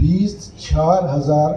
24,000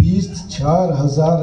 24,000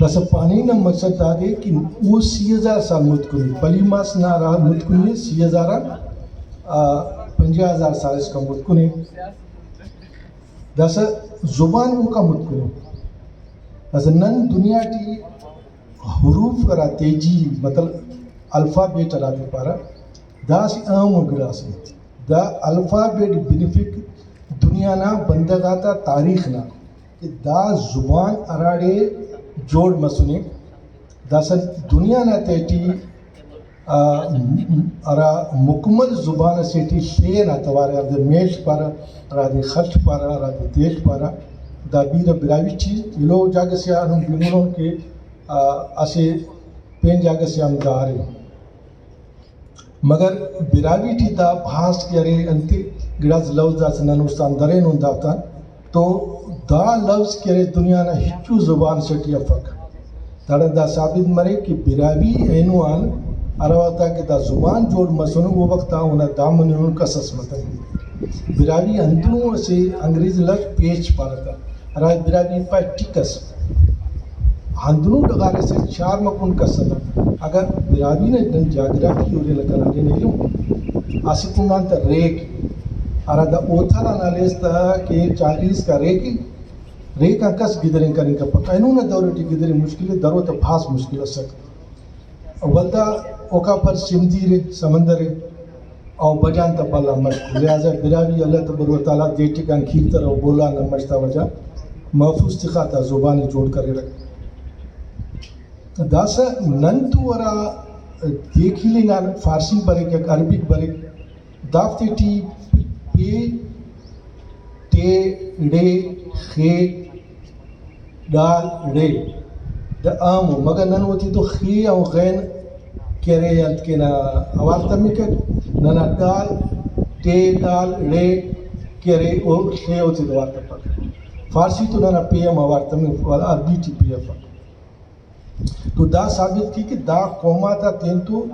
بس پانی نہ مقصد دادے کہ وہ 30,000 سال متکنی پلی ماس نہ رہا متکنی 50,000 سال اس کا متکنی دس زبان وہ کا متکنی دس نن دنیا ٹی حروف کرا تیجی مطلب الفابیٹ راتے پارا دا سی اہم گڑا سے دا الفابیٹ بینیفک دنیا نا بندگاتا تاریخ نا کہ دا زبان اراڑے جوڑ مسنے دا سن دنیا نا تیٹی ارا مکمل زبان سیٹی شے نا توارے ارد میش پارا اراد خرچ پارا اراد دیش پارا دا بیر براوی چیز لو جاگ سے ہم بیمونوں کے اسے پین جاگ سے ہم دارے مگر براوی ٹی دا بھاس کرے انتے گڑاز لفظ دا سنانوستان درین ہوں داتا تو دا لفظ کرے دنیا نا ہچو زبان سٹی افق داڑا دا ثابت مرے کہ براوی اینوان ارواتا کہ دا زبان جوڑ مسنو وہ وقتا ہونا دامن ان کا سسمتا براوی اندروں سے انگریز لفظ پیچ پارتا ارائے براوی پا ٹکس اندروں لگانے سے 4 مکن کا سدا اگر براوی نے دن جاگرافی اور لکن آگے نہیں لوں آسی کنان تا ریک ارا دا اوتھالا نالیستا کہ 40 کا ریک کس گدرین کریں کا پکا انہوں نے دورتی گدرین مشکل ہے درو تا بھاس مشکل سکتا ولدہ اوکا پر سمدی رے سمندر ہے اور بجان تا پالا مشکل لہذا براوی اللہ تبر و تعالیٰ دیٹی کان کھیر طرح بولا نمشتا وجہ محفوظ تخاتا زبانی جوڑ کرے رکھ داسا ننتو ورا دیکھی لینا فارسی برے کہ عربک برے دافتے ٹی پی ٹے ڈے خے ڈال ڈے دا آمو مگر نن ہوتی تو خی او غین کرے انت کے نا آوارتا میں کہ ننا ڈال ٹے ڈال ڈے کرے او خے ہوتی دو آرتا پر فارسی تو ننا پی ایم آوارتا میں عربی ٹی پی ایم تو دا ثابت کی کہ دا قوما تا تین تو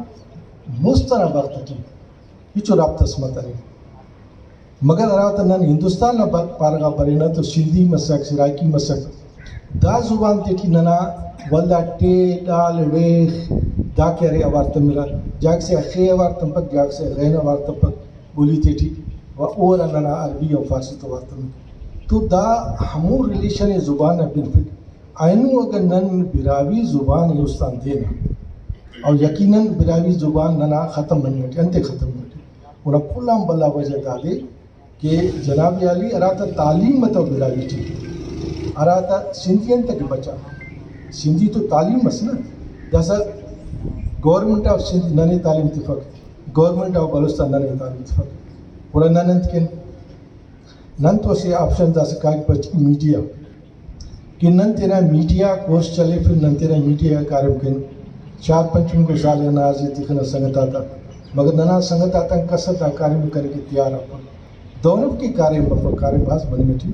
مسترہ وقت کی ہیچو رابطہ سمتا رہے مگر اراتا نن ہندوستان نا پارگا پرینا تو سندھی مسک سرائکی مسک دا زبان تیٹی ننا والدہ ٹے ڈال ڈے دا کہہ رہے آوارتا میرا جاگ سے خے آوارتا پک جاگ سے غین آوارتا پک بولی تیٹی و اورا ننا عربی و فارسی تو آوارتا میں تو دا ہمو ریلیشن زبان بنفک آئینو اگر نن براوی زبان یوستان دینا اور یقیناً براوی زبان ننا ختم بنی ہوتی انتے ختم ہوتی انہا کلام بلا وجہ دادے کہ جناب علی اراتا تعلیم مطا براوی تھی اراتا سندھین تک بچا سندھی تو تعلیم اس نا جیسا گورنمنٹ آف سندھ ننے تعلیم اتفاق گورنمنٹ آف بلوچستان ننے تعلیم اتفاق پورا ننت کن نن تو سے آپشن دا سکاک بچ میڈیا کہ نن تیرا میڈیا کورس چلے پھر نن تیرا میڈیا کارم کن 4-5 کو سال نازی تیخنا سنگت آتا مگر ننا سنگت آتا کسر دا کارم کرنے کی تیار آپا دونوں کی کارم بفا کارم بھاس بنی میں تھی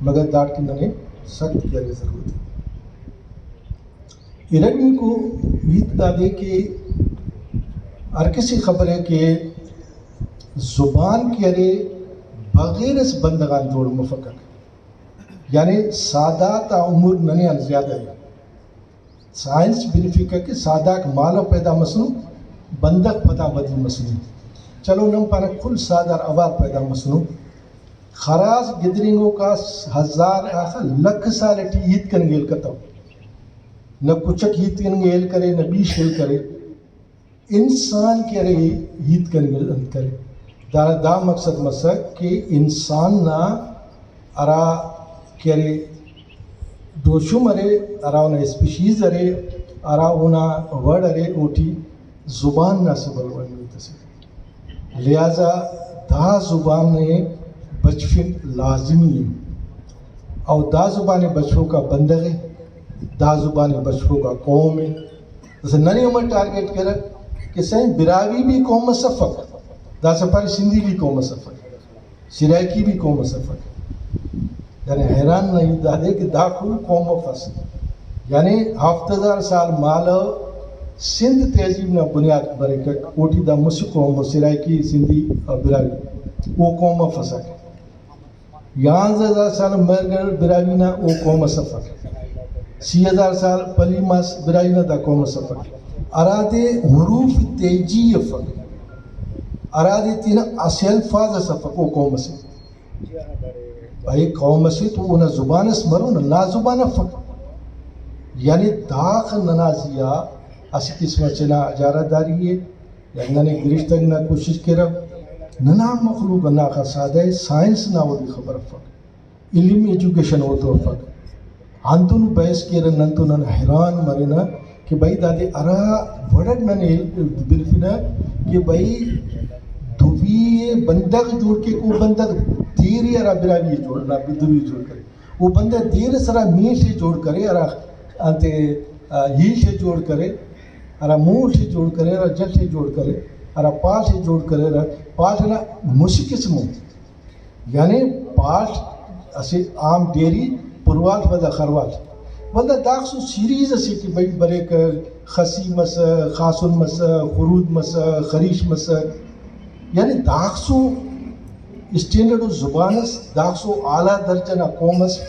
مگر داٹ کی ننے سخت کیا گیا ضرورت ہے ایرانی کو ویت دادے کہ ہر کسی خبر ہے کہ زبان کے ارے بغیر اس بندگان جوڑ مفکر یعنی سادہ تا عمر ننے زیادہ ہے سائنس بینیفک ہے کہ سادہ مالو پیدا مسنو بندق پتا بدی مسنو چلو نم پانا کل سادہ آوار پیدا مسنو خراز گدرینگوں کا 1000 آخر لکھ سال اٹھی ہیت کن گیل کتا ہو نہ کچک ہیت کن گیل کرے نہ بیش گیل کرے انسان کے رہے ہیت کن گیل کرے دارا دا مقصد مسک کہ انسان نا ارا کہرے دوشو مرے ارا انہا اسپیشیز ارے ارا انہا ورڈ ارے اوٹی زبان نا سبل ورنوی تسے لہذا دا زبان نے بچفن لازمی ہے اور دا زبان بچفوں کا بندگ ہے دا زبان بچفوں کا قوم ہے جیسے ننی عمر ٹارگیٹ کرا کہ سہیں براوی بھی قوم صفق دا سپاری سندھی بھی قوم صفق سرائکی بھی قوم صفق یعنی حیران نہیں دادے کہ دا کوئی قوم و فصل یعنی 7000 سال مالو سندھ تہذیب نے بنیاد برے کہ اوٹی دا مسیح قوم و سرائکی سندھی اور براوی وہ قوم و فصل ہے 11000 سال مرگر براوی نا وہ قوم صفق 3000 سال پلی ماس برائی نہ دا قوم سفر ارادے حروف تیجی فق ارادے تین اصل فاز سفق او قوم سے بھائی قوم سے تو انہ زبان اس مرو نہ زبان فق یعنی داخ ننازیہ اسی قسم چنا اجارہ داری ہے یعنی نے گرشتگ نہ کوشش کرو ننا مخلوق نہ کا سادہ سائنس نہ وہ بھی خبر فق علم ایجوکیشن ہو تو فق انتون بحث کر ننتون حیران مرنا کہ بھائی دادے ارا وڑک ننے بالفنا کہ بھائی دوی بندگ جوڑ کے کو بندگ دیری ارا براوی جوڑنا دوی جوڑ کرے وہ بندہ دیر سرا می سے جوڑ کرے ارا انتے ہی سے جوڑ کرے ارا منہ سے جوڑ کرے ارا جل سے جوڑ کرے ارا پا سے جوڑ کرے ارا پاٹ نا مشک قسموں یعنی پاٹ اسے عام ڈیری پروال بدا خروال بندہ داخسو سیریز اسی کہ بھائی بریک خسی مس خاصن مس خرود مس خریش مس یعنی داخسو اسٹینڈرڈ زبانس داخسو اعلیٰ درجہ نا قومس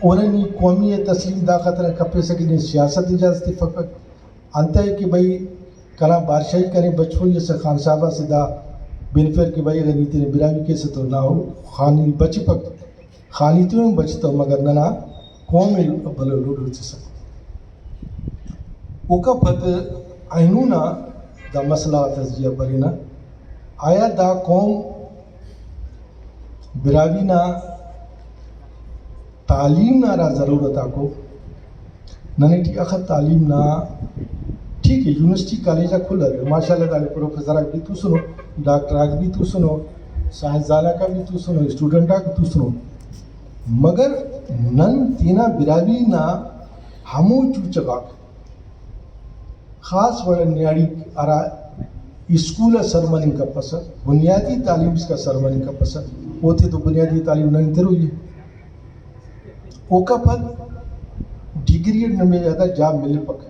اوننی قومی تسلیم دا خطرہ کپے سکنے سیاست اجازت فقط انتا ہے کہ بھائی کنا بادشاہی کریں بچپن جیسے خان صاحبہ سے دا بینفیر کہ بھائی اگر نیتی نے براوی کیسے تو نہ ہو خانی بچ پک خالی تو میں بچتا ہوں مگر نہ قوم بلو لوڈو سے سکو اوکا پت اینونا دا مسئلہ تزجیہ برینا آیا دا قوم براوی نا تعلیم نا را ضرورت آکو ننے ٹھیک اخت تعلیم نا ٹھیک ہے یونیورسٹی کالجہ کھلا رہے ماشاءاللہ تعالی پروفیسر آگ بھی تو سنو ڈاکٹر آگ بھی تو سنو سائنسدانہ کا بھی تو سنو اسٹوڈنٹ آگ تو سنو مگر نن تینا براوی نا ہمو چوچگاک خاص وڑا نیاڑی ارا اسکول سرمنی کا پسر بنیادی تعلیم اس کا سرمنی کا پسر ہوتے تو بنیادی تعلیم نہ انتر ہوئی ہے اوکا پھر ڈگری نمبر جاتا جاب ملے پک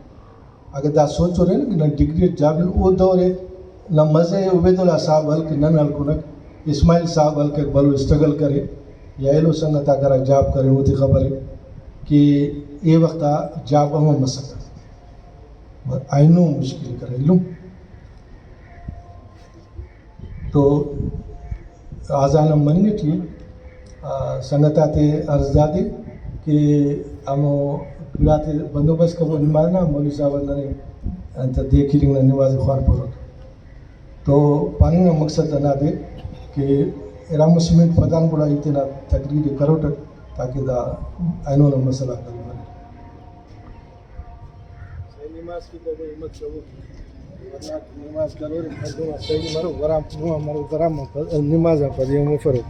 اگر دا سوچ ہو رہے ہیں کہ ڈگری جاب ملے وہ دور ہے نہ مزے عبید اللہ صاحب حلق نن حلقنک اسماعیل صاحب حلق بلو اسٹرگل کرے یا ایلو سنگتا کرا جاب کرے ہوتی خبر ہے کہ اے وقتا جاب ہم مسکر آئینو مشکل کرے علم تو آزانم منی تھی سنگتا تے عرض دادے کہ ہمو پیڑاتے بندوبست کا وہ نماز نا مولی صاحب نے انت دیکھی رنگ نماز خوار پڑھو تو پانی نا مقصد نہ دے کہ ارام مسلمین فدان بڑا اتنا تقریر کرو تک تاکہ دا اینو نا مسئلہ کری بنے نماز کی تو ہمت کرو نماز کرو صحیح مرو ورام مرو درام نماز پڑھ یہ مفرو